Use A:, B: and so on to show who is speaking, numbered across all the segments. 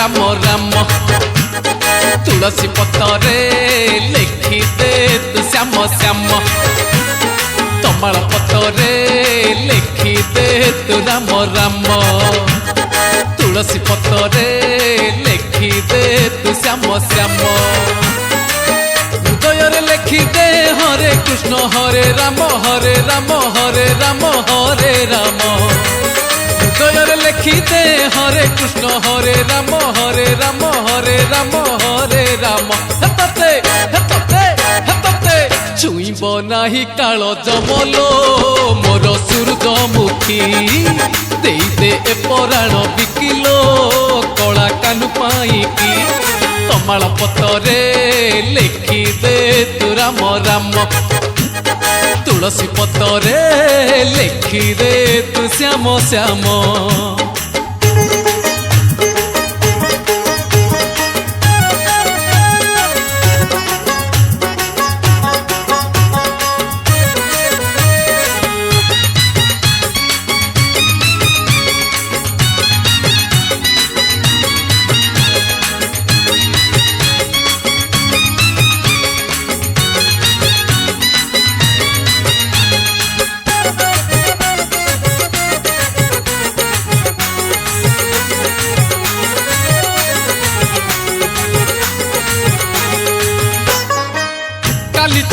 A: राम राम तुलसी पतरे लिखि दे तू श्याम श्याम तमाल पतरे लिखि दे तू राम राम तुलसी पतरे लिखि दे तू श्याम श्याम हृदय लिखि दे हरे कृष्ण हरे राम हरे राम हरे राम हरे राम हृदय लिखि दे हरे कृष्ण हरे राम हरे राम हरे राम हरे राम हेतते हेतते हेतते छुईब नाही काल जमलो मोर सूरजमुखी दे दे ए पराण बिकिलो कला कानु पाईकी तमाल पतरे लिखि दे तू राम राम तुलसी पतरे लिखि दे तू श्याम श्याम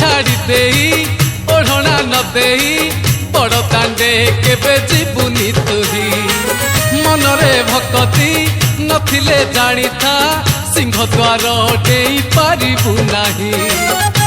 A: छाड़ी देई ओढ़ना न देई बड़ दांडे केबे जीवुनी तुही मनरे भक्ति नथिले जानी था सिंह द्वार डेई पारिबु नाही।